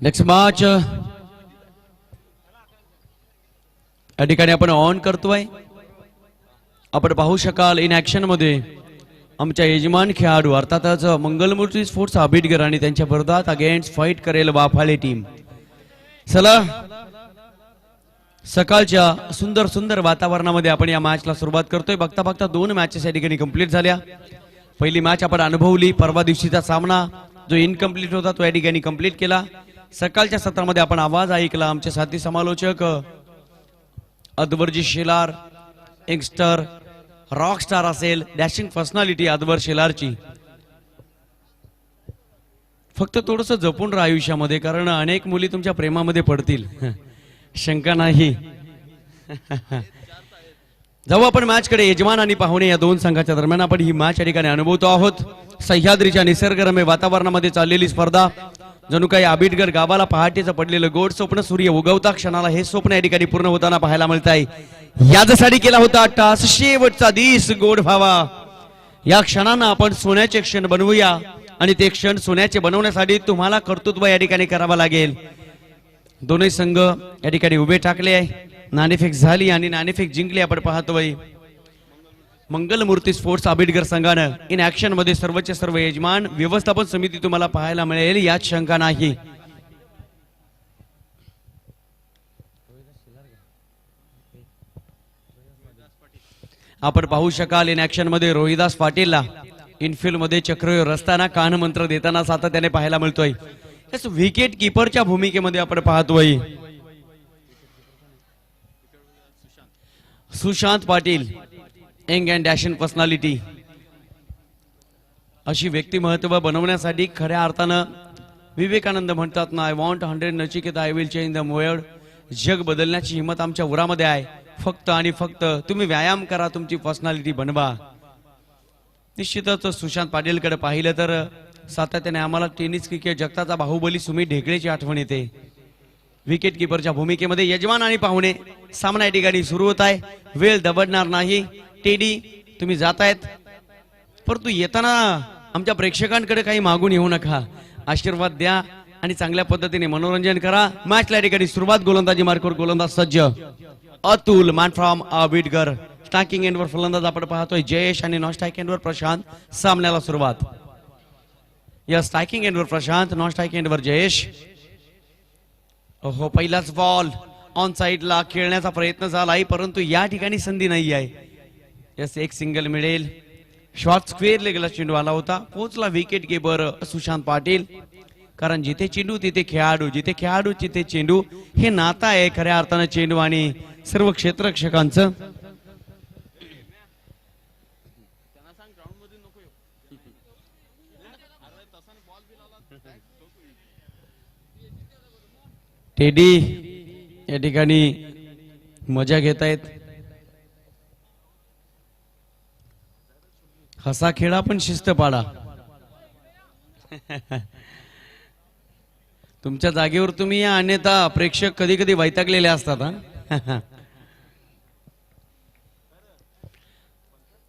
Next match या ठिकाणी आपण ऑन करतोय. आपण पाहू शकाल इन ऍक्शन मध्ये आमच्या यजमान खेळाडू अर्थातच मंगलमूर्ती स्पोर्ट्स आबिटगर आणि त्यांच्या विरोधात अगेन्स्ट फाईट करेल वाफाळे टीम. चला सकाळच्या सुंदर सुंदर वातावरणामध्ये आपण या मॅचला सुरुवात करतोय. बघता बघता 2 मॅचेस या ठिकाणी कंप्लीट झाल्या. पहिली मॅच आपण अनुभवली. परवा दिवशीचा सामना जो इनकम्प्लीट होता तो या ठिकाणी कंप्लीट केला. सकाळच्या सत्रामध्ये आपण आवाज ऐकला आमचे साथी समालोचक अदवरजी शेलार, यंगस्टर, रॉक स्टार असेल, डॅशिंग पर्सनॅलिटी अदवर शेलारची. फक्त थोडस जपून राहा आयुष्यामध्ये, कारण अनेक मुली तुमच्या प्रेमामध्ये पडतील, शंका नाही. जाऊ आपण मॅच कडे. यजमान आणि पाहुणे या 2 संघाच्या दरम्यान आपण ही मॅच या ठिकाणी अनुभवतो आहोत. सह्याद्रीच्या निसर्गरम्य वातावरणामध्ये चाललेली स्पर्धा. जणू काही आबिटगर गावाला पहाटेचं पडलेलं गोड स्वप्न सूर्य उगवता क्षणाला हे स्वप्न या ठिकाणी पूर्ण होताना पाहायला मिळत आहे. यासाठी केला होता टास शेवटचा दिस गोड व्हावा. या क्षणांना आपण सोन्याचे क्षण बनवूया आणि ते क्षण सोन्याचे बनवण्यासाठी तुम्हाला कर्तृत्व या ठिकाणी करावं लागेल. दोन्ही संघ या ठिकाणी उभे टाकले आहे. नाणेफेक झाली आणि नाणेफेक जिंकली. आपण पाहतोय मंगलमूर्ती स्पोर्ट्स आबिटगर संघानं इन ऍक्शन मध्ये सर्वचे सर्व यजमान व्यवस्थापन समिती तुम्हाला पाहायला मिळेल यात शंका नाही. आपण पाहू शकाल इन ऍक्शन मध्ये रोहिदास पाटीलला इनफिल्ड मध्ये चक्रव्यूह रस्ताना कान मंत्र देताना सातत्याने पाहायला मिळतोय. विकेट किपरच्या भूमिकेमध्ये आपण पाहतोय Sushant Patil, young and dashing personality. अशी व्यक्तिमत्व बनवण्यासाठी खऱ्या अर्थानं विवेकानंद म्हणतात ना, I want 100 Nachiket I will change the world. जग बदलण्याची हिंमत आमच्या उरामध्ये आहे. फक्त आणि फक्त तुम्ही व्यायाम करा, तुमची पर्सनॅलिटी बनवा. निश्चितच सुशांत पाटीलकडे पाहिलं तर सातत्याने आम्हाला टेनिस क्रिकेट जगताचा बाहुबली सुमित ढेकळेची आठवण येते. विकेट किपरच्या भूमिकेमध्ये यजमान आणि पाहुणे सामना या ठिकाणी सुरू होत आहे. वेळ दबडणार नाही. टेडी तुम्ही जातायत, परंतु येताना आमच्या प्रेक्षकांकडे काही मागून येऊ नका. आशीर्वाद द्या आणि चांगल्या पद्धतीने मनोरंजन करा. मॅचला या ठिकाणी सुरुवात. गोलंदाजी मार्कवर गोलंदाज सज्ज अतुल, मॅन फ्रॉम आबिटगर. स्ट्रायकिंग एंडवर फलंदाज आपण पाहतोय जयेश आणि नॉन स्ट्रायकिंग एंडवर प्रशांत. सामन्याला सुरुवात. या स्ट्रायकिंग एंडवर प्रशांत, नॉन स्ट्रायकिंग एंडवर जयेश. हो, पहिलाच बॉल ऑन साइडला खेळण्याचा प्रयत्न झालाय, परंतु या ठिकाणी संधी नाही आहे. यस, एक सिंगल मिळेल. शॉर्ट स्क्वेअर लेगला चेंडू आला होता. पोहोचला विकेट कीपर सुशांत पाटील. कारण जिथे चेंडू तिथे खेळाडू, जिथे खेळाडू तिथे चेंडू, हे नातं आहे खऱ्या अर्थानं चेंडू आणि सर्व क्षेत्ररक्षकांचं. टेडी या ठिकाणी मजा घेत आहेत. हसा खेळा पण शिस्त पाडा. तुमच्या जागेवर तुम्ही या, अन्यथा प्रेक्षक कधी कधी वैतागलेले असतात.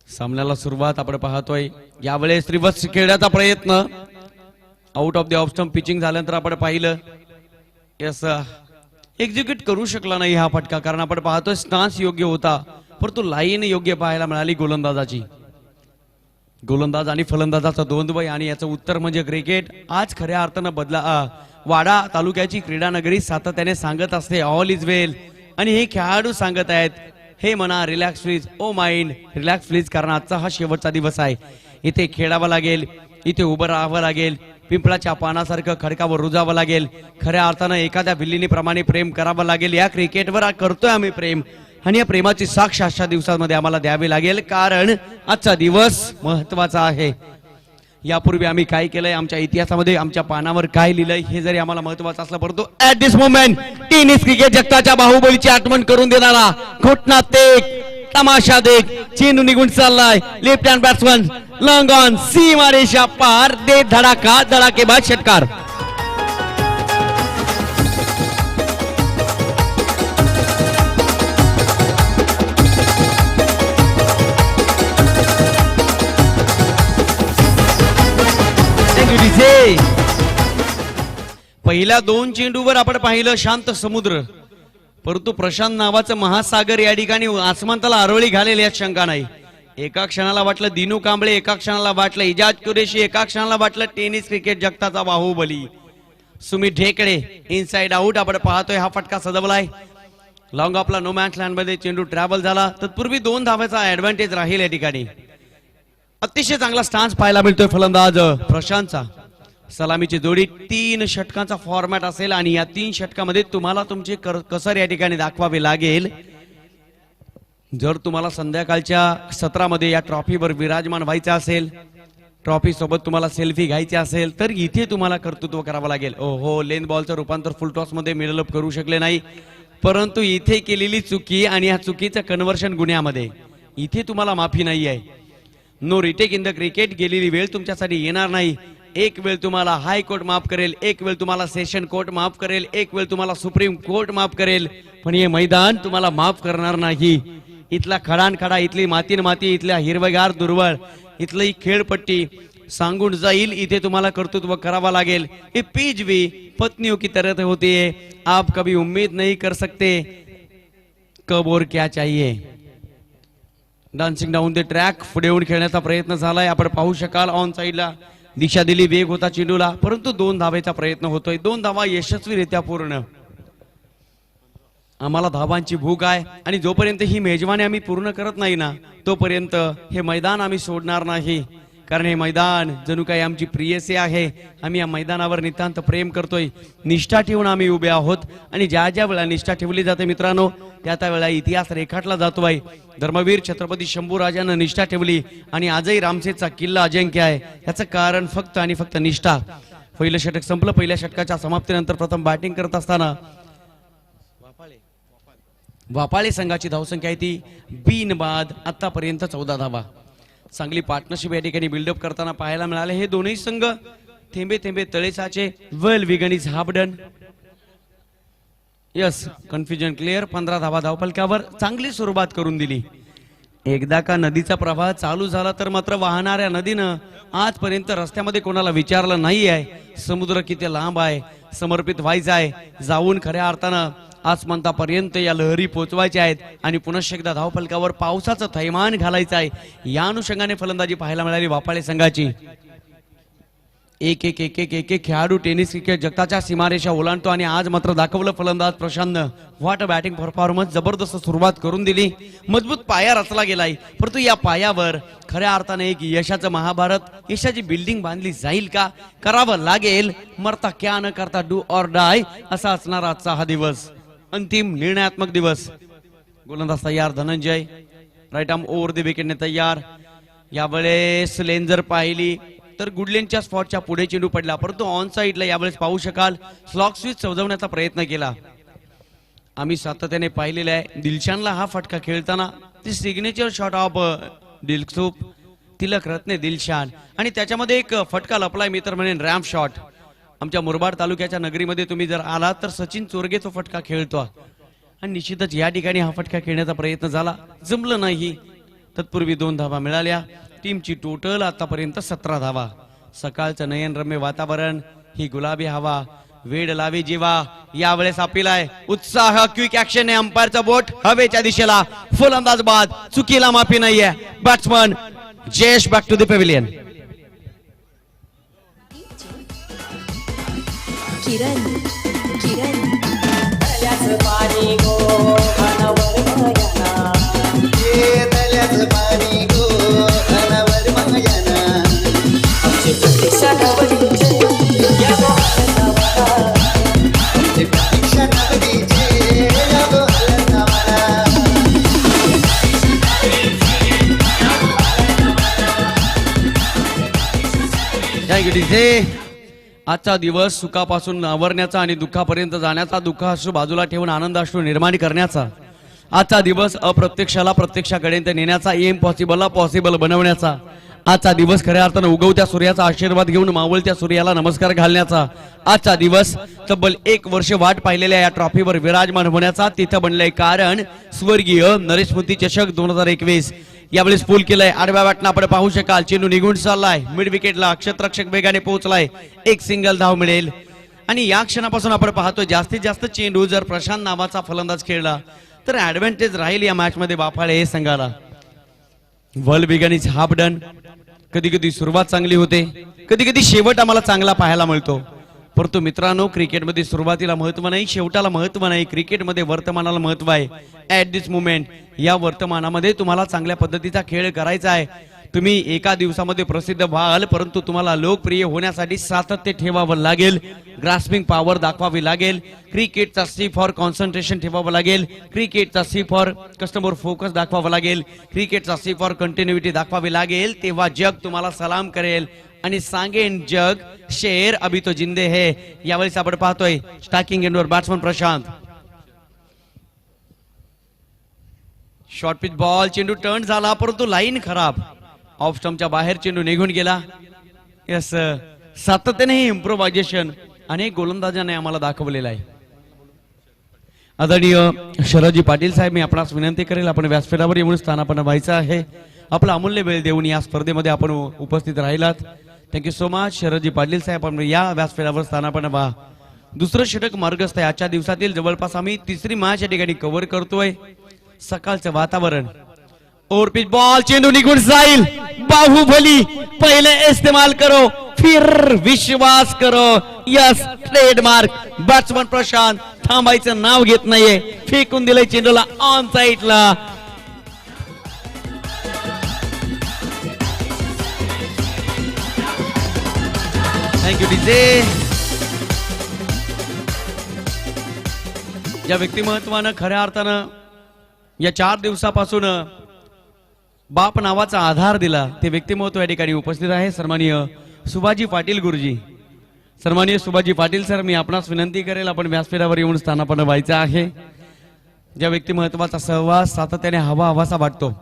सामन्याला सुरुवात आपण पाहतोय. यावेळेस रिव्हर्स खेळण्याचा प्रयत्न. Out of the off stump pitching झाल्यानंतर आपण पाहिलं यस, एक्झिक्यूट करू शकला नाही हा फटका. कारण आपण पाहतोय स्टान्स योग्य होता, परंतु लाईन योग्य पाहायला मिळाली गोलंदाजाची. गोलंदाज आणि फलंदाजाचा द्वंद्व आणि याचं उत्तर म्हणजे क्रिकेट. आज खऱ्या अर्थानं वाडा तालुक्याची क्रीडा नगरी सातत्याने सांगत असते ऑल इज वेल. आणि हे खेळाडू सांगत आहेत हे म्हणा relax please, oh mind relax please. कारण आजचा हा शेवटचा दिवस आहे. इथे खेळावं लागेल, इथे उभं राहावं लागेल, पिंपळाच्या पानासारखं खडकावर रुजावं लागेल. खऱ्या अर्थानं एखाद्या बिल्लिनीप्रमाणे प्रेम करावं लागेल. या क्रिकेटवर करतोय आम्ही प्रेम आणि या प्रेमाची साक्ष आजच्या दिवसांमध्ये आम्हाला द्यावी लागेल, कारण आजचा दिवस महत्वाचा आहे. यापूर्वी आम्ही काय केलंय, आमच्या इतिहासामध्ये आमच्या पानावर काय लिहिलंय हे जरी आम्हाला महत्वाचं असलं, परंतु at this moment tennis cricket जगताच्या बाहुबलीची आठवण करून देणारा घोटना देख, तमाशा देख. चेंडू निघून चाललाय. Left hand batsman long on, सीमा रेषा पार, दे धडाका, धडाकेबाज षटकार. पहिल्या 2 चेंडूवर आपण पाहिलं शांत समुद्र, परंतु प्रशांत नावाचं महासागर या ठिकाणी आसमंताला आरोळी घालेली यात शंका नाही. एका क्षणाला वाटलं दिनू कांबळे, एका क्षणाला वाटलं इजाज कुरेशी, एका क्षणाला वाटलं टेनिस क्रिकेट जगताचा बाहुबली सुमित ढेकळे. इनसाइड आउट आपण पाहतोय. हा फटका सजवलाय लॉंग ऑफला नो मॅच लँड मध्ये चेंडू ट्रॅव्हल झाला. तत्पूर्वी 2 धावाचा ऍडव्हान्टेज राहील या ठिकाणी. अतिशय चांगला स्टान्स पाहायला मिळतोय फलंदाज प्रशांतचा. सलामीची जोडी 3 षटकांचा फॉर्मॅट असेल आणि या 3 षटकामध्ये तुम्हाला तुमची कसर या ठिकाणी दाखवावी लागेल. जर तुम्हाला संध्याकाळच्या सत्रामध्ये या ट्रॉफीवर विराजमान व्हायचं असेल, ट्रॉफी सोबत तुम्हाला सेल्फी घ्यायची असेल, तर इथे तुम्हाला कर्तृत्व करावं लागेल. ओहो, लेन बॉलचं रूपांतर फुल टॉस मध्ये मिडल अप करू शकले नाही, परंतु इथे केलेली चुकी आणि या चुकीचं कन्व्हर्शन गुन्ह्यामध्ये इथे तुम्हाला माफी नाही आहे. No retake in the cricket. गेलेली वेळ तुमच्यासाठी येणार नाही. एक वेळ तुम्हाला हायकोर्ट माफ करेल, एक वेळ तुम्हाला सेशन कोर्ट माफ करेल, एक वेळ तुम्हाला सुप्रीम कोर्ट माफ करेल, पण हे मैदान तुम्हाला माफ करणार नाही. इथला खडान खडा, इथली मातीन माती, इथल्या हिरवगार दुर्वळ, इथली खेळपट्टी सांगून जाईल. इथे तुम्हाला कर्तृत्व करावा लागेल. ये पीच भी पत्नियों की तरह होती है, आप कभी उम्मीद नहीं कर सकते कब और क्या चाहिए. डान्सिंग डाऊन द ट्रॅक पुढे येऊन खेळण्याचा प्रयत्न झालाय. आपण पाहू शकाल ऑन साइडला दिशा दिली, वेग होता चेंडूला, परंतु 2 धावेचा प्रयत्न होतोय. 2 धावा यशस्वीरित्या पूर्ण. आम्हाला धावांची भूक आहे आणि जोपर्यंत ही मेजवानी आम्ही पूर्ण करत नाही ना, तोपर्यंत हे मैदान आम्ही सोडणार नाही. कारण हे मैदान जणू काही आमची प्रियसी आहे. आम्ही या मैदानावर नितांत प्रेम करतोय. निष्ठा ठेवून आम्ही उभे आहोत आणि ज्या ज्या वेळा निष्ठा ठेवली जाते मित्रांनो, त्या त्या वेळा इतिहास रेखाटला जातो आहे. धर्मवीर छत्रपती शंभूराजांना निष्ठा ठेवली आणि आजही रामसेचा किल्ला अजिंक्य आहे. याचं कारण फक्त आणि फक्त निष्ठा. पहिलं षटक संपलं. पहिल्या षटकाच्या समाप्तीनंतर प्रथम बॅटिंग करत असताना वापाळे संघाची धावसंख्या आहे ती बिनबाद आतापर्यंत 14 धावा. चांगली पार्टनरशिप या ठिकाणी बिल्डअप करताना पाहायला मिळाले. हे दोन्ही संघ थेंबे थेंबे तळेसाचे, well begun is half done. Yes, confusion clear. 15 धावा धावफलकावर चांगली सुरुवात करून दिली. एकदा का नदीचा प्रवाह चालू झाला तर मात्र वाहणाऱ्या नदीनं आजपर्यंत रस्त्यामध्ये कोणाला विचारलं नाही आहे समुद्र किती लांब आहे, समर्पित व्हायचा आहे, जाऊन खऱ्या अर्थानं आसमंतापर्यंत या लहरी पोहोचवायच्या आहेत आणि पुनश्च एकदा धावफलकावर पावसाचं थैमान घालायचं आहे. या अनुषंगाने फलंदाजी पाहायला मिळाली वापाळे संघाची. एक एक एक एक एक एक खेळाडू टेनिस क्रिकेट जगताच्या सीमारेषा ओलांडतो आणि आज मात्र दाखवलं फलंदाज प्रशांतनं. What a batting performance. जबरदस्त सुरुवात करून दिली. मजबूत पाया रचला गेलाय, परंतु या पायावर खऱ्या अर्थाने एक यशाचं महाभारत, यशाची बिल्डिंग बांधली जाईल का? करावं लागेल. मरता क्या न करता, डू ऑर डाय असा असणार आजचा हा दिवस. अंतिम निर्णयात्मक दिवस. गोलंदाज तयार Dhananjay. Right arm over the विकेटने तयार. यावेळेस लेन जर पाहिली तर गुडलेनच्या स्पॉटच्या पुढे चेंडू पडला, परंतु ऑन साइडला यावेळेस पाहू शकाल स्लॉक स्विच सजवण्याचा प्रयत्न केला. आम्ही सातत्याने पाहिलेला आहे. दिलशानला हा फटका खेळताना ती signature shot of Dilsukh Tilak Ratne Dilshan आणि त्याच्यामध्ये एक फटका लपलाय मी तर म्हणेन रॅम्प शॉट. आमच्या मुरबाड तालुक्याच्या नगरीमध्ये तुम्ही जर आलात तर सचिन चोरगे तो फटका खेळतो आणि निश्चितच या ठिकाणी हा फटका खेळण्याचा प्रयत्न झाला, जमलं नाही. तत्पूर्वी 2 धावा मिळाल्या. टीमची टोटल आतापर्यंत 17 धावा. सकाळचं नयनरम्य वातावरण, ही गुलाबी हवा, वेड लावे जीवा. यावेळेस अपील आहे, उत्साह, क्विक ऍक्शन आहे. अंपायरचा बोट हवेच्या दिशेला. फुल अंदाज बाद, चुकीला माफी नाहीये. Batsman Jayesh back to the pavilion. किरण किरण तल्याचं पाणी गो अनवर मयाना, ये तल्याचं पाणी गो अनवर मयाना. आमची प्रतीक्षा नवरीचे या गोहरनावाला, आमची प्रतीक्षा नवरीचे या गोहरनावाला. Thank you DJ. आजचा दिवस सुखापासून आवरण्याचा आणि दुःखापर्यंत जाण्याचा, दुःखाश्रू बाजूला ठेवून आनंदाश्रू निर्माण करण्याचा. आजचा दिवस अप्रत्यक्षाला प्रत्यक्षाकडे नेण्याचा, इम्पॉसिबलला पॉसिबल बनवण्याचा. आजचा दिवस खऱ्या अर्थानं उगवत्या सूर्याचा आशीर्वाद घेऊन मावळत्या सूर्याला नमस्कार घालण्याचा. आजचा दिवस तब्बल 1 वर्ष वाट पाहिलेल्या या ट्रॉफीवर विराजमान होण्याचा. तिथं बनलंय कारण स्वर्गीय नरेश स्मृती चषक 2021. यावेळेस पूल केलंय. आडव्या बॅटनं आपण पाहू शकाल चेंडू निघून चाललाय. मिड विकेटला क्षेत्ररक्षक वेगाने पोहोचलाय. एक सिंगल धाव मिळेल आणि या क्षणापासून आपण पाहतोय जास्तीत जास्त चेंडू जर प्रशांत नावाचा फलंदाज खेळला तर ऍडव्हान्टेज राहील या मॅच मध्ये बाफाळे हे संघाला. Well begun is half done. कधी कधी सुरुवात चांगली होते, कधी कधी शेवट आम्हाला चांगला पाहायला मिळतो. परंतु मित्रांनो, क्रिकेटमध्ये सुरुवातीला महत्व नाही, शेवटाला महत्व नाही. क्रिकेटमध्ये वर्तमानाला महत्व आहे. ऍट दिस मुमेंट, या वर्तमानामध्ये तुम्हाला चांगल्या पद्धतीचा खेळ करायचा आहे. तुम्ही एका दिवसामध्ये प्रसिद्ध व्हाल, परंतु तुम्हाला लोकप्रिय होण्यासाठी सातत्य ठेवावं लागेल, ग्रास्पिंग पॉवर दाखवावी लागेल, क्रिकेटचा सी फॉर कॉन्सन्ट्रेशन ठेवावं लागेल, क्रिकेटचा सी फॉर कस्टमर फोकस दाखवावं लागेल, क्रिकेटचा सी फॉर कंटिन्युटी दाखवावी लागेल. तेव्हा जग तुम्हाला सलाम करेल आणि सांगेन, जग शेर अभी तो जिंदे है. यावेळेस आपण पाहतोय स्टार्किंग एंडवर batsman Prashant. Short pitch ball, चेंडू टर्न झाला परंतु लाईन खराब. ऑफ स्टंपच्या बाहेर चेंडू निघून गेला. यस, सातत्याने हे इम्प्रोव्हायझेशन अनेक गोलंदाजांनी आम्हाला दाखवलेलं आहे. आदरणीय शरदजी पाटील साहेब, मी आपणास विनंती करेल आपण व्यासपीठावर येऊन स्थानापन्न व्हायचं आहे. आपला अमूल्य वेळ देऊन या स्पर्धेमध्ये आपण उपस्थित राहिलात. थँक्यू सो मच शरदजी पाटील साहेब. आपण या व्यासपीठावर स्थानापन्न व्हा. दुसरं षटक मार्गस्थ आहे. आजच्या दिवसातील जवळपास आम्ही तिसरी मॅच या ठिकाणी कव्हर करतोय. सकाळचं वातावरण, ओव्हर पिच बॉल, चेंडू निघून जाईल. बाहुबली, पहिले इस्तेमाल करो फिर विश्वास करो. Yes, trademark. बॅट्समन प्रशांत थांबायचं नाव घेत नाहीये, फेकून दिलंय चेंडूला ऑन साईडला. Thank you DJ. या व्यक्तिमत्वानं खऱ्या अर्थानं या 4 दिवसापासून बाप नावाचा आधार दिला, ते व्यक्तिमत्व या ठिकाणी उपस्थित आहे. सन्माननीय सुभाजी पाटील गुरुजी. सन्माननीय सुभाजी पाटील सर, मी आपणास विनंती करेल आपण व्यासपीठावर येऊन स्थानापन्न व्हायचं आहे. ज्या व्यक्तिमत्वाचा सहवास सातत्याने हवासा वाटतो.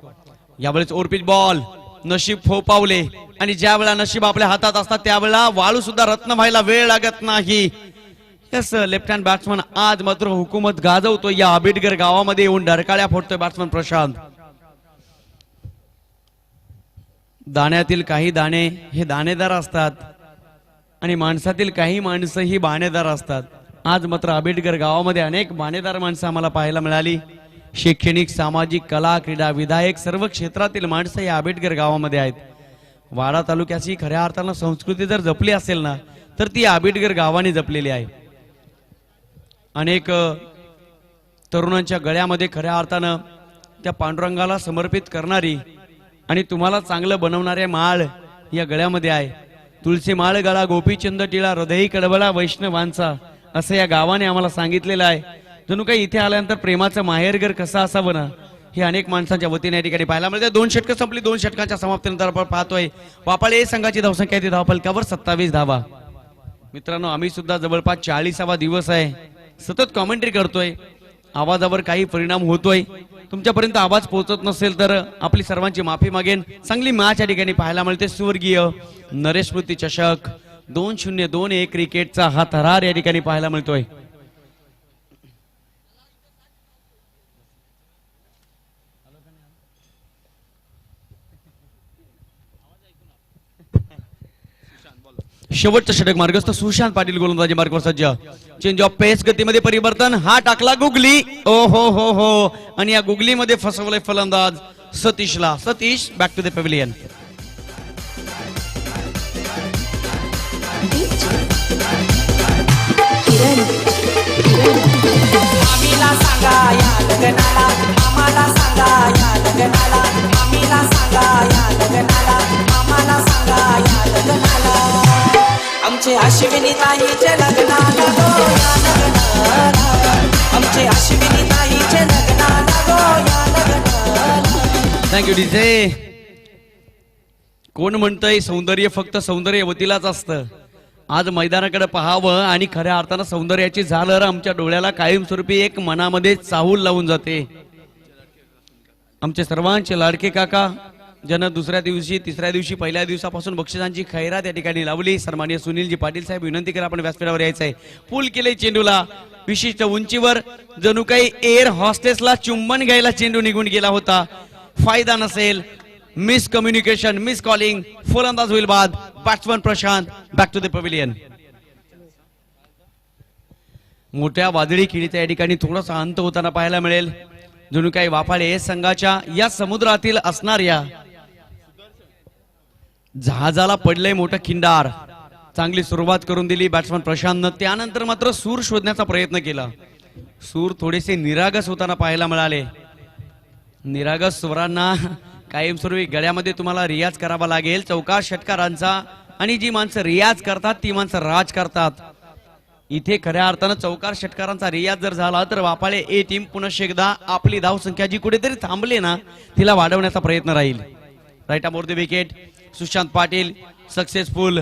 यावेळेस ओव्हर पिच बॉल, नशीब फोपावले आणि ज्या वेळा नशीब आपल्या हातात असतात त्यावेळेला वाळू सुद्धा रत्न व्हायला वेळ लागत नाही. यस, लेफ्ट हँड बॅट्समन आज मात्र हुकूमत गाजवतो. या आबिडगर गावामध्ये येऊन डरकाळ्या फोडतोय बॅट्समन प्रशांत. दाण्यातील काही दाणे हे दाणेदार असतात आणि माणसातील काही माणसं ही बाणेदार असतात. आज मात्र आबिडगर गावामध्ये अनेक बाणेदार माणसं आम्हाला पाहायला मिळाली. शैक्षणिक, सामाजिक, कला, क्रीडा, विधायक सर्व क्षेत्रातील माणसं या आबिडगर गावामध्ये आहेत. वाडा तालुक्याची खऱ्या अर्थानं संस्कृती जर जपली असेल ना तर ती आबिडगर गावाने जपलेली आहे. अनेक तरुणांच्या गळ्यामध्ये खऱ्या अर्थानं त्या पांडुरंगाला समर्पित करणारी आणि तुम्हाला चांगलं बनवणाऱ्या माळ या गळ्यामध्ये आहे. तुळशी माळ गळा, गोपीचंद टिळा, हृदयी कडबडा वैष्णवांचा, असं या गावाने आम्हाला सांगितलेलं आहे. जणू काही इथे आल्यानंतर प्रेमाचं माहेरघर कसं असावं ना, हे अनेक माणसांच्या वतीने या ठिकाणी पाहायला मिळते. 2 षटकं संपली. 2 षटकांच्या समाप्तीनंतर आपण पाहतोय वापाळे संघाची धावसंख्या ती धावफलकावर 27 धावा. मित्रांनो, आम्ही सुद्धा जवळपास 40वा दिवस आहे, सतत कॉमेंट्री करतोय. आवाजावर काही परिणाम होतोय, तुमच्यापर्यंत आवाज पोहोचत नसेल तर आपली सर्वांची माफी मागेन. चांगली मॅच या ठिकाणी पाहायला मिळते. स्वर्गीय नरेश स्मृती चषक 2021 क्रिकेटचा हा थरार या ठिकाणी पाहायला मिळतोय. शेवटचं षटक मार्गस्थ. सुशांत पाटील गोलंदाजी मार्गावर सज्ज. चेंज ऑफ पेस, गतीमध्ये परिवर्तन. हा टाकला गुगली. ओ हो हो हो, आणि या गुगलीमध्ये फसवलंय फलंदाज सतीशला. Satish, back to the pavilion. मामीला सांगा या लग्नाला, मामाला सांगा या लग्नाला, मामीला सांगा या लग्नाला, मामाला सांगा या लग्नाला. आमचे अश्विनी ताईचे लग्नाला गो या लग्नाला, आमचे अश्विनी ताईचे लग्नाला गो या लग्नाला. Thank you DJ. कोण म्हणतंय सौंदर्य फक्त सौंदर्यवतीलाच असतं? आज मैदानाकडे पाहावं आणि खऱ्या अर्थानं सौंदर्याची झालर आमच्या डोळ्याला कायमस्वरूपी एक मनामध्ये चाहूल लावून जाते. आमचे सर्वांचे लाडके काका, ज्यांना दुसऱ्या दिवशी, तिसऱ्या दिवशी, पहिल्या दिवसापासून बक्षिसांची खैरात या ठिकाणी लावली. सन्माननीय सुनीलजी पाटील साहेब, विनंती करा आपण व्यासपीठावर यायचं आहे. पूल केले चेंडूला विशिष्ट उंचीवर, जणू काही एअर हॉस्टेसला चुंबन घ्यायला चेंडू निघून गेला होता. फायदा नसेल, मिस कम्युनिकेशन, मिस कॉलिंग, फलंदाज होईल बाद. Batsman Prashant, back to the pavilion. मोठ्या वादळी खिळीचा या ठिकाणी थोडासा अंत होताना पाहायला मिळेल. जणू काही वाफाळे एस संघाच्या या समुद्रातील असणाऱ्या जहाजाला पडलंय मोठं खिंडार. चांगली सुरुवात करून दिली बॅट्समन प्रशांतनं. त्यानंतर मात्र सूर शोधण्याचा प्रयत्न केला. सूर थोडेसे निरागस होताना पाहायला मिळाले. निरागस स्वरांना कायमस्वरूपी गळ्यामध्ये तुम्हाला रियाज करावा लागेल. चौकार षटकारांचा. आणि जी माणसं रियाज करतात ती माणसं राज करतात. इथे खऱ्या अर्थानं चौकार षटकारांचा रियाज जर झाला तर वापाळे ए टीम पुन्हा एकदा आपली धावसंख्या जी कुठेतरी थांबली ना तिला वाढवण्याचा प्रयत्न राहील. Right over the wicket Sushant Patil successful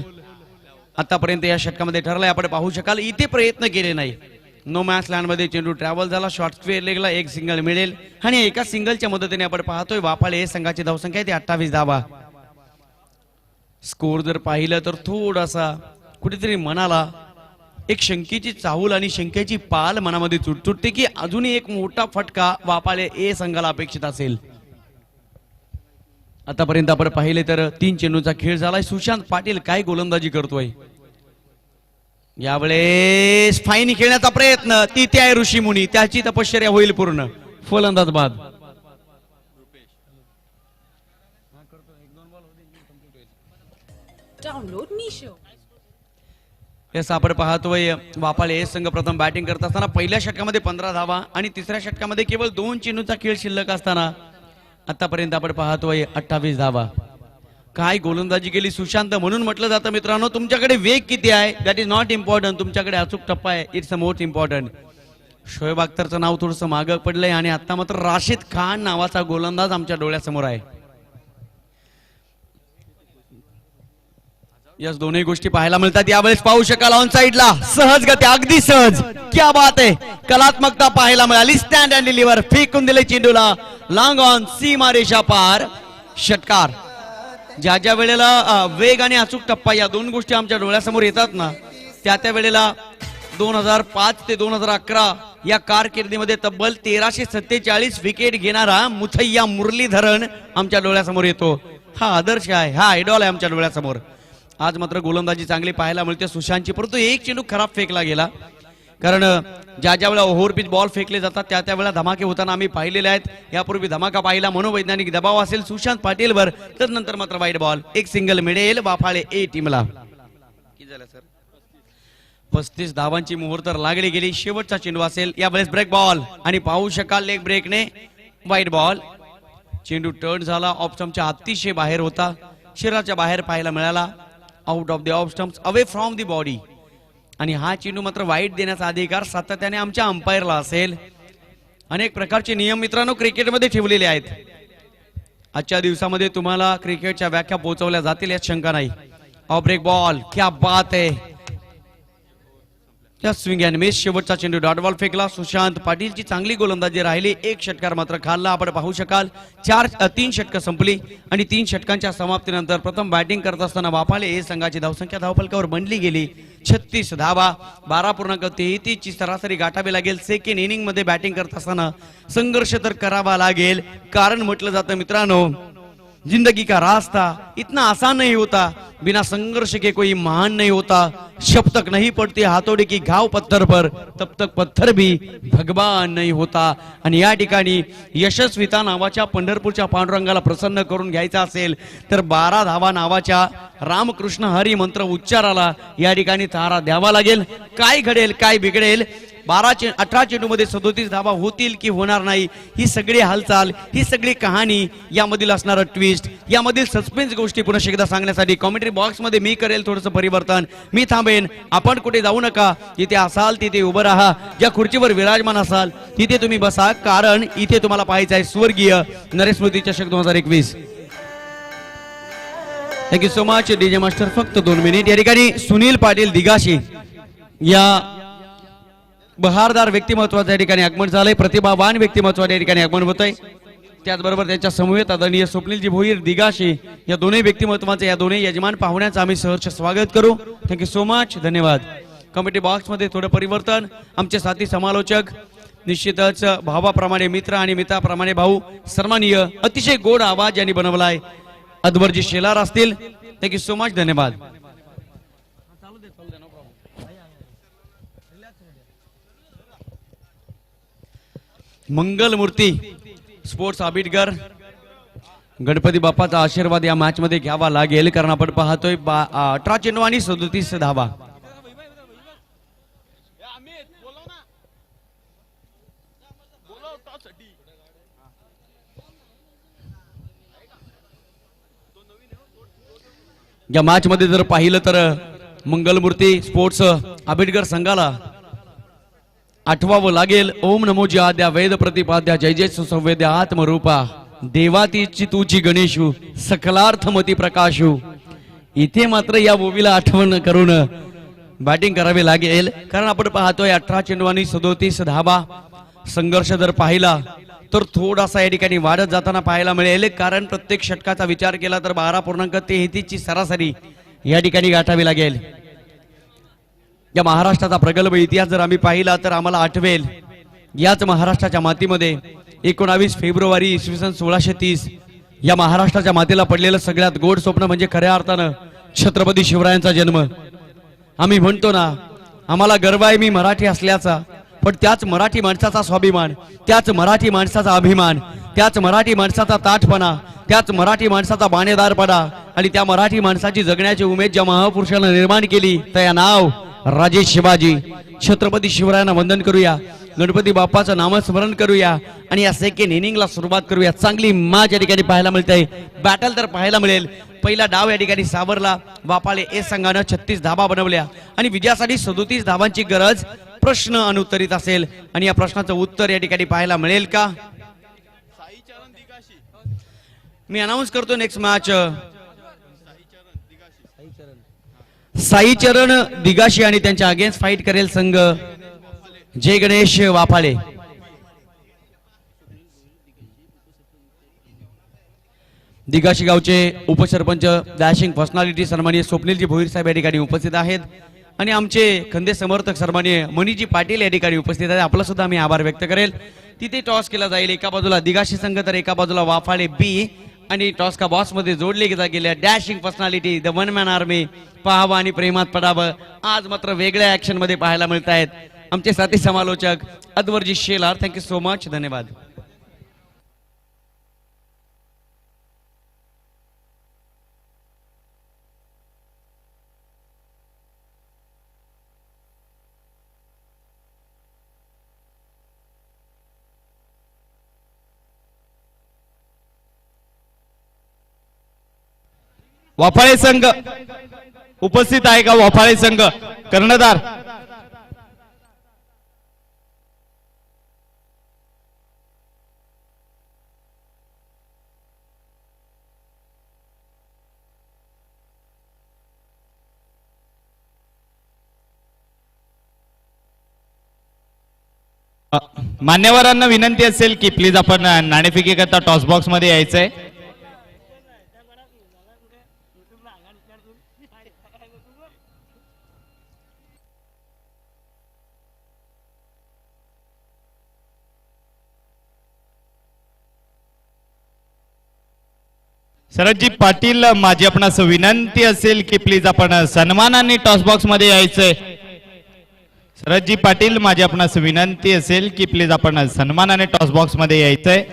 आतापर्यंत या षटकामध्ये ठरलाय. आपण पाहू शकाल इथे प्रयत्न केले नाही. नो मॅच लँड मध्ये चेंडू ट्रॅव्हल झाला. शॉर्ट स्क्वेअर लेगला एक सिंगल मिळेल आणि एका सिंगलच्या मदतीने आपण पाहतोय वापाळे ए संघाची धावसंख्या आहे ती 28 धावा. स्कोर जर पाहिलं तर थोडासा कुठेतरी मनाला एक शंकेची चाहूल आणि शंकेची पाल मनामध्ये चुटचुटते की अजूनही एक मोठा फटका वापाळे ए संघाला अपेक्षित असेल. आतापर्यंत आपण पाहिले तर 3 चेंडूंचा खेळ झालाय. सुशांत पाटील काय गोलंदाजी करतोय. यावेळेस फाईनी खेळण्याचा प्रयत्न. तिथे आहे ऋषीमुनी. त्याची तपश्चर्या होईल पूर्ण. फलंदाज बाद. डाउनलोड मीशो. यस आपण पाहतोय वापाळे ए संघ प्रथम बॅटिंग करत असताना पहिल्या षटकामध्ये 15 धावा आणि तिसऱ्या षटकामध्ये केवळ 2 चेंडूंचा खेळ शिल्लक असताना आतापर्यंत आपण पाहतोय 28 धावा. काय गोलंदाजी केली सुशांत. म्हणून म्हटलं जातं मित्रांनो तुमच्याकडे वेग किती आहे दॅट इज नॉट इम्पॉर्टंट. तुमच्याकडे अचूक टप्पा आहे it's a most important. Shoaib अख्तरचं नाव थोडंसं मागं पडलंय आणि आता मात्र राशिद खान नावाचा गोलंदाज आमच्या डोळ्यासमोर आहे. यस दोन्ही गोष्टी पाहायला मिळतात. यावेळेस पाहू शकाल ऑन साइडला सहज गती अगदी सहज. क्या बात आहे. कलात्मकता पाहायला मिळाली. स्टँड अँड डिलिव्हर फेकून दिले चेंडूला लॉंग ऑन सीमा रेषा पार. षटकार. ज्या ज्या वेळेला वेग आणि अचूक टप्पा या दोन गोष्टी आमच्या डोळ्यासमोर येतात ना त्या त्या वेळेला 2005 ते 2011 या कारकिर्दीमध्ये तब्बल 1347 विकेट घेणारा मुथय्या मुरलीधरन आमच्या डोळ्यासमोर येतो. हा आदर्श आहे. हा आयडॉल आहे आमच्या डोळ्यासमोर. आज मात्र गोलंदाजी चांगली पाहायला मिळते सुशांतची. परंतु एक चेंडू खराब फेकला गेला. कारण ज्या ज्या वेळेला ओव्हरपिच बॉल फेकले जातात त्या त्या वेळेला धमाके होताना आम्ही पाहिलेले आहेत. यापूर्वी धमाका पाहिला. मनोवैज्ञानिक दबाव असेल सुशांत पाटीलवर तर नंतर मात्र वाईट बॉल. एक सिंगल मिळेल वाफाळे ए टीमला. 35 धावांची मोहर तर लागली गेली. शेवटचा चेंडू असेल यावेळेस ब्रेक बॉल आणि पाहू शकाल लेग ब्रेकने वाईट बॉल. चेंडू टर्न झाला. ऑफ स्टंपच्या अतिशय बाहेर होता. शरीराच्या बाहेर पाहायला मिळाला. Out of the of stumps away from the body. आणि हा चेंडू मात्र वाईट देण्याचा अधिकार सातत्याने आमच्या अंपायरला असेल. अनेक प्रकारचे नियम मित्रांनो क्रिकेटमध्ये ठेवलेले आहेत. आजच्या दिवसामध्ये तुम्हाला क्रिकेटच्या व्याख्या पोहोचवल्या जातील यात शंका नाही. ऑफ ब्रेक बॉल क्या बात आहे. Swing and miss. शेवटचा चेंडू डॉट बॉल फेकला. सुशांत पाटीलची चांगली गोलंदाजी राहिली. एक षटकार मात्र खाल्ला. आपण पाहू शकाल 3 षटकं संपली आणि 3 षटकांच्या समाप्तीनंतर प्रथम बॅटिंग करत असताना वापाळे ए संघाची धावसंख्या धावफलकावर बनली गेली 36 धावा. 12.33 ची सरासरी गाठावी लागेल. सेकंड इनिंग मध्ये बॅटिंग करत असताना संघर्ष तर करावा लागेल. कारण म्हटलं जातं मित्रांनो जिंदगी का रास्ता इतना आसान नहीं होता. बिना संघर्ष के कोई महान नहीं होता. जब तक नहीं पड़ती हाथोड़ी की घाव पत्थर पर तब तक पत्थर भी भगवान नहीं होता. आणि या ठिकाणी यशस्विता नावाच्या पंढरपूरच्या पांडुरंगाला प्रसन्न करून घ्यायचा असेल तर 12 धावा नावाच्या रामकृष्ण हरी मंत्र उच्चाराला या ठिकाणी तारा द्यावा लागेल. काय घडेल काय बिघडेल. 18 चेंडू मध्ये 37 धावा होतील की होणार नाही ही सगळी हालचाल ही सगळी कहाणी यामधील असणारं ट्विस्ट यामधील सस्पेन्स गोष्टी पुन्हा एकदा सांगण्यासाठी कॉमेंट्री बॉक्स मध्ये मी करेल थोडंसं परिवर्तन. मी थांबेन. आपण कुठे जाऊ नका. जिथे असाल तिथे उभं राहा. ज्या खुर्चीवर विराजमान असाल तिथे तुम्ही बसा. कारण इथे तुम्हाला पाहायचं आहे स्वर्गीय नरेश स्मृती चषक 2021. Thank you so much DJ master. फक्त 2 मिनिट. या ठिकाणी सुनील पाटील दिगाशी या बहारदार व्यक्तिमत्वाच्या या ठिकाणी आगमन झालंय. प्रतिभावान व्यक्तिमत्वाच्या या ठिकाणी आगमन होत आहे. त्याचबरोबर त्यांच्या समवेत आदरणीय स्वप्नीलजी भोईर दिगाशी या दोन्ही व्यक्तिमत्वाचे या दोन्ही यजमान पाहुण्यांचं आम्ही सहर्ष स्वागत करू. Thank you so much. धन्यवाद. कमिटी बॉक्स मध्ये थोडं परिवर्तन. आमचे साथी समालोचक निश्चितच भावाप्रमाणे मित्र आणि मित्राप्रमाणे भाऊ सन्माननीय अतिशय गोड आवाज यांनी बनवलाय अदवरजी शेलार असतील. Thank you so much. धन्यवाद. मंगलमूर्ती स्पोर्ट्स आबिटकर गणपती बाप्पाचा आशीर्वाद या मॅच मध्ये घ्यावा लागेल, कारण आपण पाहतोय 18 चेंडू आणि 37 धावा. या मॅच मध्ये जर पाहिलं तर मंगलमूर्ती स्पोर्ट्स आबिटकर संघाला आठवावं लागेल. ओम नमोजी आद्या वेद प्रतिपाद्या जय जय सुसंवेद्या आत्मरूपा देवातीची तुची गणेशू सकलार्थमती प्रकाशू. इथे मात्र या मूवीला आठवण करून बॅटिंग करावी लागेल, कारण आपण पाहतोय 18 चेंडू आणि 37 धावा. संघर्ष जर पाहिला तर थोडासा या ठिकाणी वाढत जाताना पाहायला मिळेल, कारण प्रत्येक षटकाचा विचार केला तर 12.33 ची सरासरी या ठिकाणी गाठावी लागेल. या महाराष्ट्राचा प्रगल्भ इतिहास जर आम्ही पाहिला तर आम्हाला आठवेल याच महाराष्ट्राच्या मातीमध्ये 19 फेब्रुवारी इसवी सन 1630 या महाराष्ट्राच्या मातीला पडलेलं सगळ्यात गोड स्वप्न म्हणजे खऱ्या अर्थानं छत्रपती शिवरायांचा जन्म. आम्ही म्हणतो ना, आम्हाला गर्व आहे मी मराठी असल्याचा, पण त्याच मराठी माणसाचा स्वाभिमान, त्याच मराठी माणसाचा अभिमान, त्याच मराठी माणसाचा ताठपणा, त्याच मराठी माणसाचा बाणेदारपणा आणि त्या मराठी माणसाची जगण्याची उमेद ज्या महापुरुषानं निर्माण केली त्या नाव राजे शिवाजी. छत्रपती शिवरायांना वंदन करूया, गणपती बाप्पाचं नामस्मरण करूया आणि या सेकंड इनिंगला सुरुवात करूया. चांगली मॅच या ठिकाणी पाहायला मिळते, बॅटल तर पाहायला मिळेल. पहिला डाव या ठिकाणी सावरला, वापाळे ए संघानं 36 धावा बनवल्या आणि विजयासाठी 37 धावांची गरज. प्रश्न अनुत्तरित असेल आणि या प्रश्नाचं उत्तर या ठिकाणी पाहायला मिळेल का? मी अनाऊन्स करतो नेक्स्ट मॅच. साईचरण दिगाशी आणि त्यांच्या अगेन्स्ट फाईट करेल संघ जय गणेश वाफाळे. दिगाशी गावचे उपसरपंच डॅशिंग पर्सनॅलिटी सन्माननीय स्वप्नीलजी भोईर साहेब या ठिकाणी उपस्थित आहेत आणि आमचे खंदे समर्थक सन्माननीय मनीजी पाटील या ठिकाणी उपस्थित आहेत. आपला सुद्धा मी आभार व्यक्त करेल. तिथे टॉस केला जाईल, एका बाजूला दिगाशी संघ तर एका बाजूला वाफाळे बी आणि टॉस का बॉक्स मध्ये जोडले गेल्या dashing personality the one man army. पाहावं आणि प्रेमात पडावं. आज मात्र वेगळ्या ऍक्शन मध्ये पाहायला मिळत आहेत आमचे साथी समालोचक अद्वरजी शेलार. थँक्यू सो मच, धन्यवाद. वाफाळे संघ उपस्थित आहे का? वाफाळे संघ कर्णधार मान्यवरांना विनंती असेल की प्लीज आपण नाणेफेकी करता टॉस बॉक्स मध्ये यायचंय. शरदजी पाटील माझी आपणास विनंती असेल की प्लीज आपण सन्मानाने टॉस बॉक्स मध्ये यायचंय. शरदजी पाटील माझी आपणास विनंती असेल की प्लीज आपण सन्मानाने टॉस बॉक्स मध्ये यायचंय.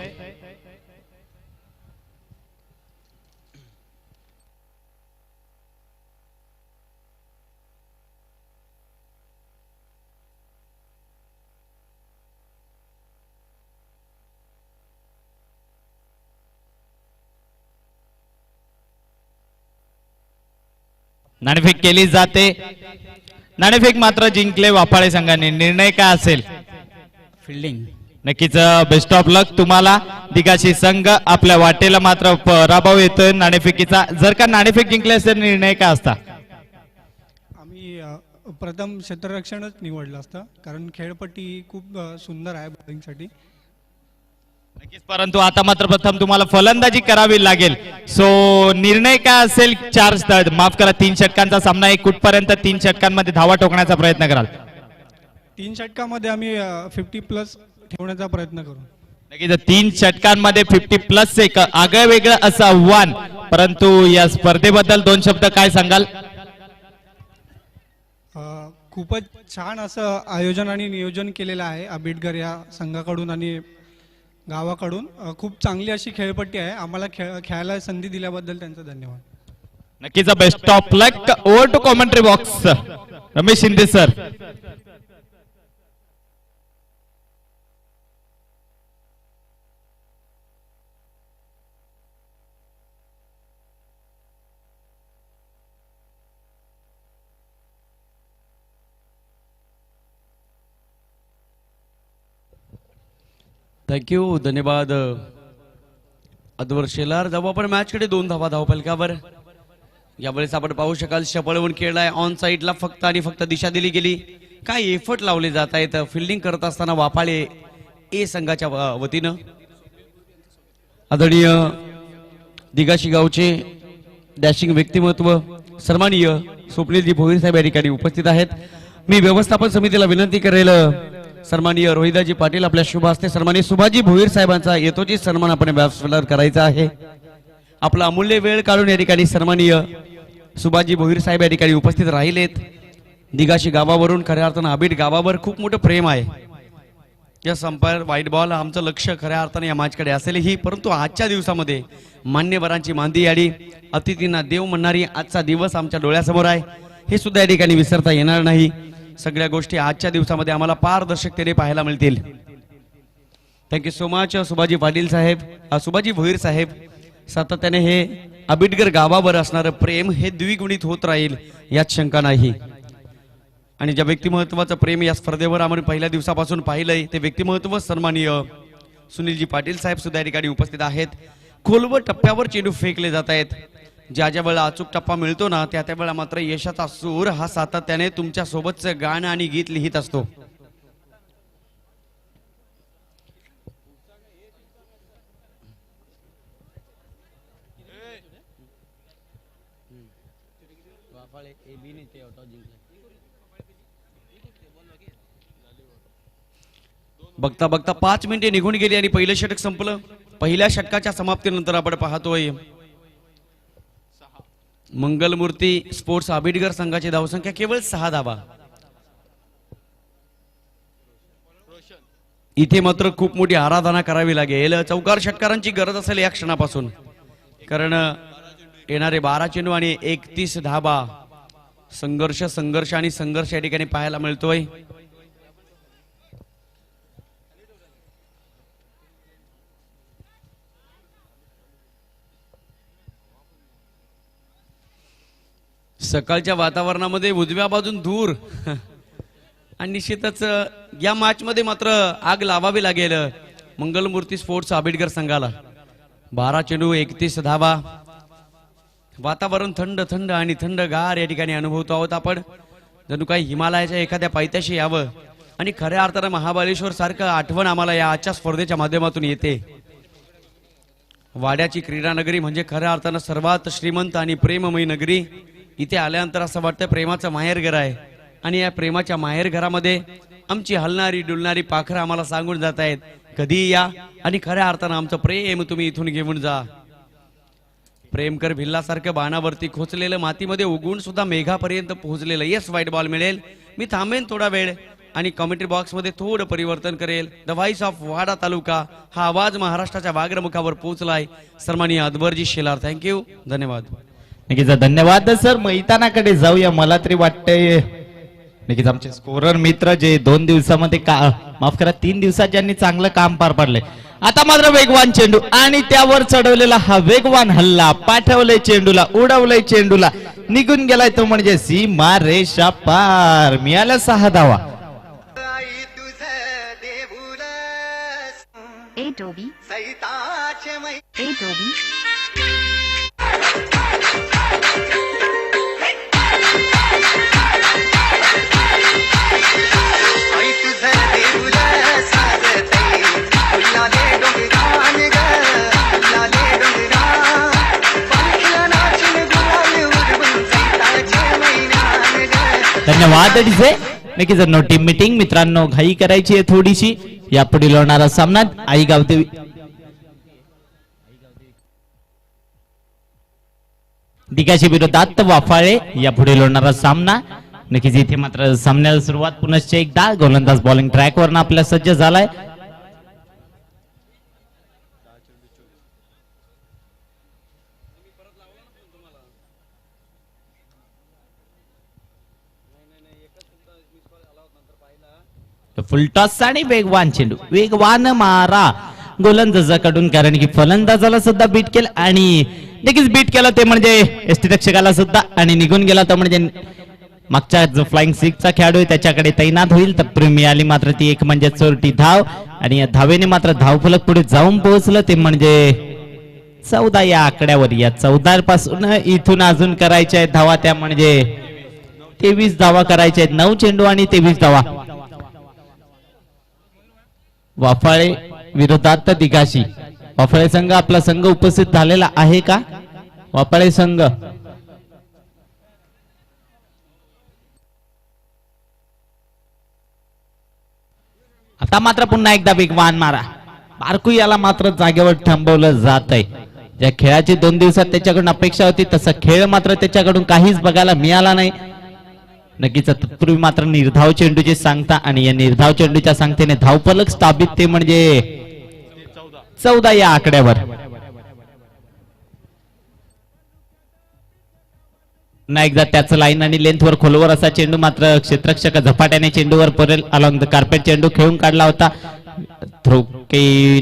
नाणेफेक केली जाते. नाणेफेक मात्र जिंकले वाफाळे संघाने. निर्णय काय असेल? फिल्डिंग. नक्कीच बेस्ट ऑफ लक तुम्हाला. दिगाशी संघ आपल्या वाटेला मात्र पराभव येतोय नाणेफेकीचा. जर का नाणेफेक जिंकले असेल निर्णय काय असता? आम्ही प्रथम क्षेत्ररक्षणच निवडलं असतं, कारण खेळपट्टी खूप सुंदर आहे बॉलिंगसाठी. नक्कीच, परंतु आता मात्र प्रथम तुम्हाला फलंदाजी करावी लागेल. सो निर्णय काय असेल? 3 षटकांचा सामना आहे. कुठपर्यंत 3 षटकांमध्ये धावा ठोकण्याचा प्रयत्न कराल? 3 षटकामध्ये आम्ही 50+ ठेवण्याचा प्रयत्न करू. नक्कीच 3 षटकांमध्ये 50+ एक आगळं वेगळं असं आव्हान. परंतु या स्पर्धेबद्दल 2 शब्द काय सांगाल? खूपच छान असं आयोजन आणि नियोजन केलेलं आहे आंबेडकर या संघाकडून आणि गावाकडून खूप चांगली अशी खेळपट्टी आहे. आम्हाला खेळायला संधी दिल्याबद्दल त्यांचं धन्यवाद. नक्कीच best of luck. Over to commentary box Ramesh Shinde sir. Thank you, धन्यवाद अद्वर शेलार. जाऊ आपण मॅचकडे. 2 धावा धावफलकावर. यावेळेस आपण पाहू शकाल शपळवून खेळलाय. ऑन साईडला फक्त आणि फक्त दिशा दिली गेली. काय एफर्ट लावले जात आहेत फिल्डिंग करत असताना वापाळे ए संघाच्या वतीनं. आदरणीय दिगाशी गावचे डॅशिंग व्यक्तिमत्व सन्माननीय स्वप्नीलजी भोईर साहेब या ठिकाणी उपस्थित आहेत. मी व्यवस्थापन समितीला विनंती करेल सन्माननीय रोहिदाजी पाटील आपल्या शुभ हस्ते सन्माननीय सुभाजी भोईर साहेबांचा येतोची सन्मान आपण व्यासपीठावर करायचा आहे. आपला अमूल्य वेळ काढून या ठिकाणी सन्माननीय सुभाजी भोईर साहेब या ठिकाणी उपस्थित राहिलेत. दिगाशी गावावरून खऱ्या अर्थानं आबिड गावावर खूप मोठं प्रेम आहे. या अंपायर व्हाईट बॉल आमचं लक्ष खऱ्या अर्थाने या मॅचकडे असेलही, परंतु आजच्या दिवसामध्ये मान्यवरांची मांदी याडी अतिथींना देव म्हणणारी आजचा दिवस आमच्या डोळ्यासमोर आहे. हे सुद्धा या ठिकाणी विसरता येणार नाही. सगळ्या गोष्टी आजच्या दिवसामध्ये आम्हाला पारदर्शकतेने पाहायला मिळतील. Thank you so much Subhaji Patil साहेब, सुभाजी भोईर साहेब. सातत्याने हे आबिडगर गावावर असणारं प्रेम हे द्विगुणित होत राहील यात शंका नाही. आणि ज्या व्यक्तिमत्वाचं प्रेम या स्पर्धेवर आपण पहिल्या दिवसापासून पाहिलंय ते व्यक्तिमत्व सन्माननीय सुनीलजी पाटील साहेब सुद्धा या ठिकाणी उपस्थित आहेत. खोलवर टप्प्यावर चेंडू फेकले जात आहेत. ज्या ज्या वेळेला अचूक टप्पा मिळतो ना त्या त्या वेळेला मात्र यशाचा सूर हा सातत्याने तुमच्या सोबतचं गाणं आणि गीत लिहित असतो. बघता बघता 5 मिनिटे निघून गेली आणि पहिलं षटक संपलं. पहिल्या षटकाच्या समाप्तीनंतर आपण पाहतोय मंगलमूर्ती स्पोर्ट्स आबिडगर संघाची धावसंख्या केवळ 6 धावा. इथे मात्र खूप मोठी आराधना करावी लागेल. चौकार षटकारांची गरज असेल या क्षणापासून, कारण येणारे 12 चेंडू आणि 31 धावा. संघर्ष संघर्ष आणि संघर्ष या ठिकाणी पाहायला मिळतोय. सकाळच्या वातावरणामध्ये उजव्या बाजून धूर आणि निश्चितच या मॅच मध्ये मात्र आग लावावी लागेल मंगलमूर्ती स्पोर्ट्स आबिडगर संघाला. 12 चेंडू 31 धावा. वातावरण थंड थंड आणि थंडगार या ठिकाणी अनुभवतो आहोत आपण. जणू काही हिमालयाच्या एखाद्या पायथ्याशी यावं आणि खऱ्या अर्थानं महाबळेश्वर सारखं आठवण आम्हाला या आजच्या स्पर्धेच्या माध्यमातून येते. वाड्याची क्रीडा नगरी म्हणजे खऱ्या अर्थानं सर्वात श्रीमंत आणि प्रेममयी नगरी. इथे आल्यानंतर असं वाटतं प्रेमाचं माहेरघर आहे आणि या प्रेमाच्या माहेरघरामध्ये आमची हलणारी डुलणारी पाखरं आम्हाला सांगून जात आहेत कधी या आणि खऱ्या अर्थानं आमचं प्रेम तुम्ही इथून घेऊन जा. प्रेमकर भिल्लासारखं बाणावरती खोचलेलं मातीमध्ये उगवून सुद्धा मेघापर्यंत पोहोचलेलं. येस, व्हाईट बॉल मिळेल. मी थांबेन थोडा वेळ आणि कमेंट्री बॉक्स मध्ये थोडं परिवर्तन करेल. द व्हॉइस ऑफ वाडा तालुका हा आवाज महाराष्ट्राच्या वाग्रमुखावर पोहोचलाय. सन्माननीय अद्वरजी शेलार. थँक्यू, धन्यवाद. नक्कीच धन्यवाद सर. मैदानाकडे जाऊया. मला तरी वाटतंय नक्कीच आमचे स्कोरर मित्र जे 2 दिवसामध्ये माफ करा 3 दिवसात ज्यांनी चांगलं काम पार पाडले. आता मात्र वेगवान चेंडू आणि त्यावर चढवलेला हा वेगवान हल्ला. पाठवलंय चेंडूला, उडवलंय चेंडूला, निघून गेलाय तो म्हणजे सीमा रेषा पार. मिळाल्या 6 धावा. आई तुझं देऊलस A Toby, सैताचे मै A Toby, आई तुझं देऊलस साजतई फुलाले डोंगरान ग फुलाले डोंगरान पाखरं नाचून गुलाल उडवून सैताचे मैदान ग. धन्यवाद डीजे. नक्कीच नो टीम मीटिंग मित्रांनो घाई करायची आहे थोडीशी. यापुढे होणारा सामना आई गावदेवी दिगाशी विरोधात वाफाळे यापुढे होणारा सामना. नक्कीच इथे मात्र सामन्याला सुरुवात पुनश्च एकदा. गोलंदाज बॉलिंग ट्रॅकवरनं आपल्या सज्ज झालाय. फुलटॉस आणि वेगवान चेंडू, वेगवान मारा गोलंदाजाकडून, कारण की फलंदाजाला सुद्धा बीट केलं आणि नक्कीच बीट केलं ते म्हणजे यष्टीरक्षकाला सुद्धा, आणि निघून गेला तर म्हणजे मागच्या जो फ्लाइंग सिक्सचा खेळाडू आहे त्याच्याकडे तैनात होईल. तर मिळाली मात्र ती एक म्हणजे चोरटी धाव, आणि या धावेने मात्र धावफलक पुढे जाऊन पोहोचलं ते म्हणजे 14 या आकड्यावर. या 14 पासून इथून अजून करायच्या आहेत धावा, त्या म्हणजे 23 धावा करायच्या आहेत. 9 चेंडू आणि 23 धावा. वाफाळे विरोधात दिघाशी. वाफाळे संघ, आपला संघ उपस्थित झालेला आहे का? वाफाळे संघ आता मात्र पुन्हा एकदा वेगवान मारा. बारकू याला मात्र जागेवर थांबवलं जात आहे. ज्या खेळाची 2 दिवसात त्याच्याकडून अपेक्षा होती तसा खेळ मात्र त्याच्याकडून काहीच बघायला मिळाला नाही. नक्कीच तत्पूर्वी मात्र निर्धाव चेंडूची सांगता, आणि या निर्धाव चेंडूच्या सांगतेने धावफलक स्थापित ते म्हणजे 14 या आकड्यावर. पुन्हा एकदा त्याच लाईन आणि लेंथवर खोलवर असा चेंडू, मात्र क्षेत्ररक्षक झपाट्याने चेंडूवर परेल अलॉंग द कार्पेट चेंडू खेळून काढला होता. थ्रो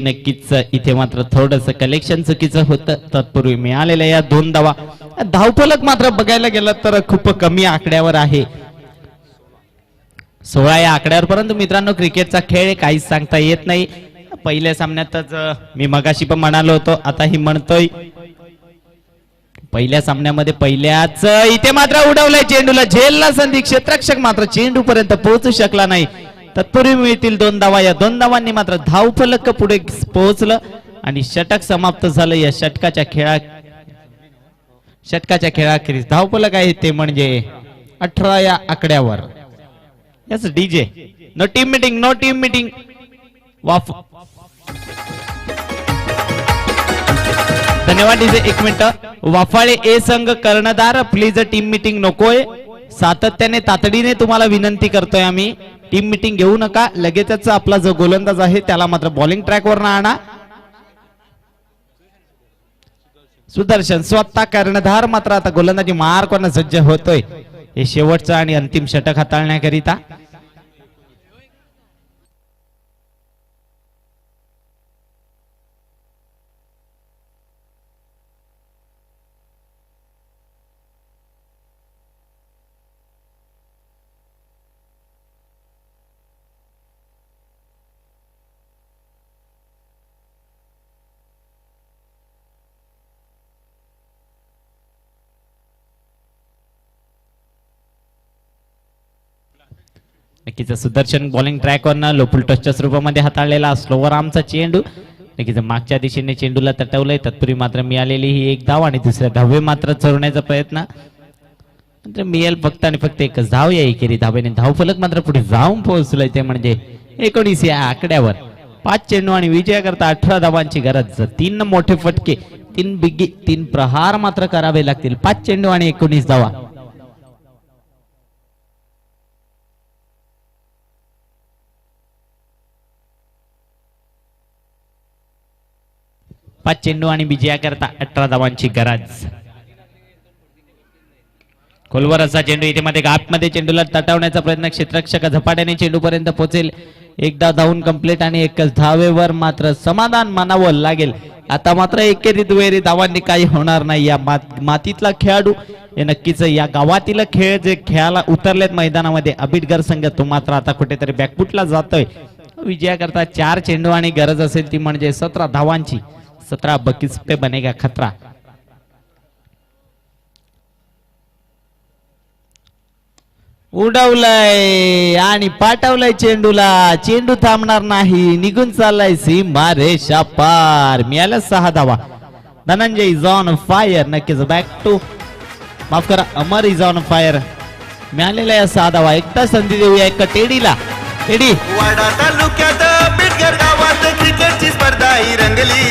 नक्कीच इथे मात्र थोडस कलेक्शन चुकीचं होतं. तत्पूर्वी मिळालेल्या या 2 धावा. धावफलक मात्र बघायला गेलं तर खूप कमी आकड्यावर आहे, 16 या आकड्यावर. परंतु मित्रांनो, क्रिकेटचा खेळ आहे, काहीच सांगता येत नाही. पहिल्या सामन्यातच मी मगाशी पण म्हणालो होतो, आताही म्हणतोय, पहिल्या सामन्यामध्ये पहिल्याच इथे मात्र उडवलंय चेंडूला, झेलला संधी. क्षेत्ररक्षक मात्र चेंडू पर्यंत पोहोचू शकला नाही. तत्पूर्वी मिळतील 2 धावा. या 2 धावांनी मात्र धावफलक पुढे पोहोचलं आणि षटक समाप्त झालं. या षटकाच्या खेळाखेरीज धावफलक आहे ते म्हणजे 18 या आकड्यावर. Yes DJ, no team meeting, no team meeting. धन्यवाद डीजे. 1 मिनिट. वाफाळे ए संघ कर्णधार, प्लीज टीम मीटिंग नकोय. सातत्याने तातडीने तुम्हाला विनंती करतोय आम्ही, टीम मीटिंग घेऊ नका. लगेचच आपला जो गोलंदाज आहे त्याला मात्र बॉलिंग ट्रॅकवर आणा. सुदर्शन स्वतः कर्णधार मात्र आता गोलंदाजी मार्कवर सज्ज होतोय, हे शेवटचं आणि अंतिम षटक हाताळण्याकरिता. नक्कीच सुदर्शन बॉलिंग ट्रॅकवरनं लोपुल टचच्या स्वरूपामध्ये हाताळलेला स्लोवर आर्मचा चेंडू. नक्कीच मागच्या दिशेने चेंडूला तटवलंय. तत्पूर्वी मात्र मिळालेली ही 1 धाव आणि दुसऱ्या धावे मात्र चोरण्याचा प्रयत्न. मिळेल फक्त आणि फक्त 1च धाव. या एकेरी धावेने धावफलक मात्र पुढे जाऊन पोहोचलंय ते म्हणजे 19 या आकड्यावर. 5 चेंडू आणि विजयाकरता 18 धावांची गरज. 3 मोठे फटके, 3 बिगी, 3 प्रहार मात्र करावे लागतील. 5 चेंडू आणि 19 धावा. 5 चेंडू आणि विजयाकरता 18 धावांची गरज. खोलवर असा चेंडू इथे मध्ये आतमध्ये चेंडूला तटवण्याचा प्रयत्न. क्षेत्ररक्षक झपाट्याने चेंडू पर्यंत पोहोचेल. एकदा धावून कंप्लीट आणि 1च धावेवर मात्र समाधान मानावं लागेल. आता मात्र एकेरी दुहेरी धावांनी काही होणार नाही. या मातीतला खेळाडू हे नक्कीच या गावातील खेळ जे खेळायला उतरलेत मैदानामध्ये अबिटगर संघ, तो मात्र आता कुठेतरी बॅकफुटला जातोय. विजयाकरता 4 चेंडू आणि गरज असेल ती म्हणजे 17 धावांची. 17 बकीज पे बनेगा खतरा. उडवलंय आणि पाठवलंय चेंडूला. चेंडू थांबणार नाही, निघून चाललाय सीमा रेषा पार. मिळाल्या 6 धावा. Dhananjay is on fire. नक्कीच बॅक टू, माफ करा, अमर इज ऑन फायर. मिळालेल्या या 6 धावा. एकदा संधी देऊया एक टेडीला. टेडी. वाडा तालुक्यात बिटगर गावात क्रिकेटची स्पर्धा ही रंगली.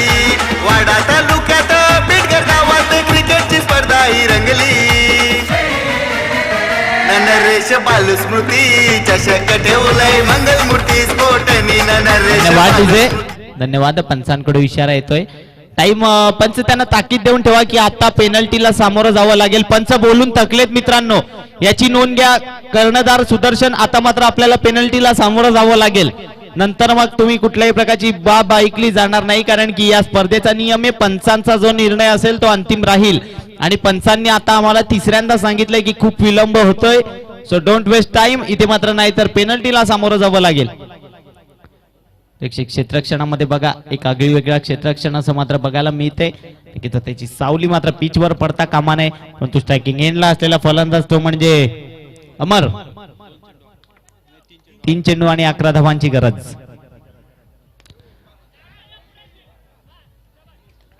वाडा तालुक्यात बिटगर गावात क्रिकेटची स्पर्धा ही रंगली. नरेश बालस्मृती चषक ठेवलंय मंगलमूर्ती स्फोटनी. नरेश धन्यवाद तुझे, धन्यवाद. पंचांकडे इशारा येतोय. टाइम पंच त्यांना ताकीद देऊन ठेवा की आता पेनल्टीला सामोरं जावं लागेल. पंच बोलून थकलेत मित्रांनो, याची नोंद घ्या. कर्णधार सुदर्शन, आता मात्र आपल्याला पेनल्टीला सामोरं जावं लागेल. नंतर मग तुम्ही कुठल्याही प्रकारची बाब ऐकली जाणार नाही, कारण की या स्पर्धेचा नियम आहे पंचांचा जो निर्णय असेल तो अंतिम राहील. आणि पंचांनी आता आम्हाला तिसऱ्यांदा सांगितलंय की खूप विलंब होतोय, सो डोंट वेस्ट टाइम. इथे मात्र नाही तर पेनल्टीला सामोरं जावं लागेल. प्रेक्षक क्षेत्ररक्षणामध्ये बघा एक आगळी वेगळा क्षेत्ररक्षण असं मात्र बघायला मिळते. त्याची सावली मात्र पिचवर पडता कामा नये, परंतु स्ट्रायकिंग एंडला असलेला फलंदाज तो म्हणजे अमर. 3 चेंडू आणि 11 धावांची गरज.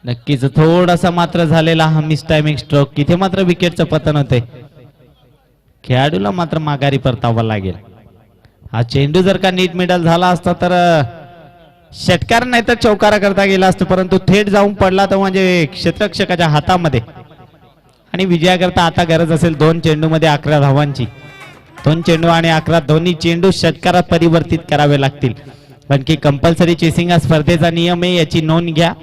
नक्कीच थोडासा मात्र झालेला हा मिस टायमिंग स्ट्रोक, इथे मात्र विकेटचं पतन होते. खेळाडूला मात्र माघारी परतावा लागेल. हा चेंडू जर का नीट मिडल झाला असता तर षटकार नाही तर चौकारा करता गेला असतं, परंतु थेट जाऊन पडला तर म्हणजे क्षेत्ररक्षकाच्या हातामध्ये. आणि विजयाकरता आता गरज असेल 2 चेंडू मध्ये 11 धावांची. 2 चेंडू आणि 11 दोन्ही चेंडू षटकारात परिवर्तित करावे लागतील, कारण की कंपल्सरी चेसिंग हा स्पर्धेचा नियम आहे, याची नोंद घ्या.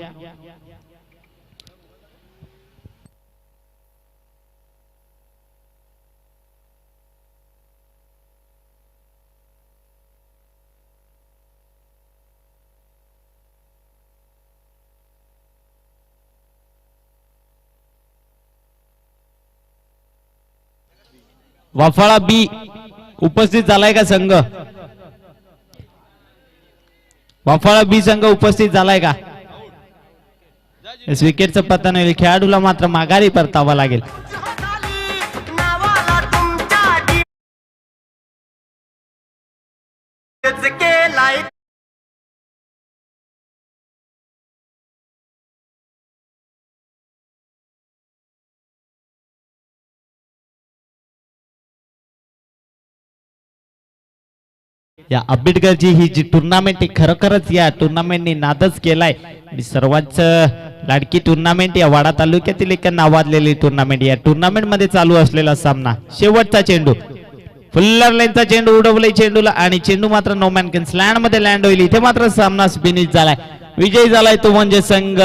वाफाळा बी उपस्थित झालाय का संघ? वाफाळा बी संघ उपस्थित झालाय का? विकेटचं पतन होईल. खेळाडूला मात्र माघारी परतावा लागेल. नावाला तुमच्या केलाय या आंबेडकरची ही जी टुर्नामेंट आहे खरोखरच या टुर्नामेंटने नादच केलाय. सर्वांच लाडकी टुर्नामेंट, या वाडा तालुक्यातील एक नावाजलेली टुर्नामेंट. या टुर्नामेंट मध्ये चालू असलेला सामना, शेवटचा चेंडू, फुल्लर लाईनचा चेंडू उडवलाय चेंडूला आणि चेंडू मात्र नो मॅन कॅन स्लँड मध्ये लँड होईल. इथे मात्र सामना फिनिश झालाय. विजयी झालाय तो म्हणजे संघ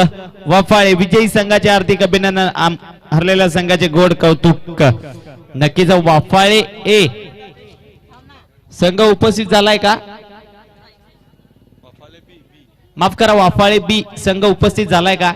वफाळे. विजयी संघाचे हार्दिक अभिनंदन, हरलेल्या संघाचे गोड कौतुक. नक्कीच वाफाळे ए संघ उपस्थित झालाय का? माफ करा, वाफाळे बी संघ उपस्थित झालाय का?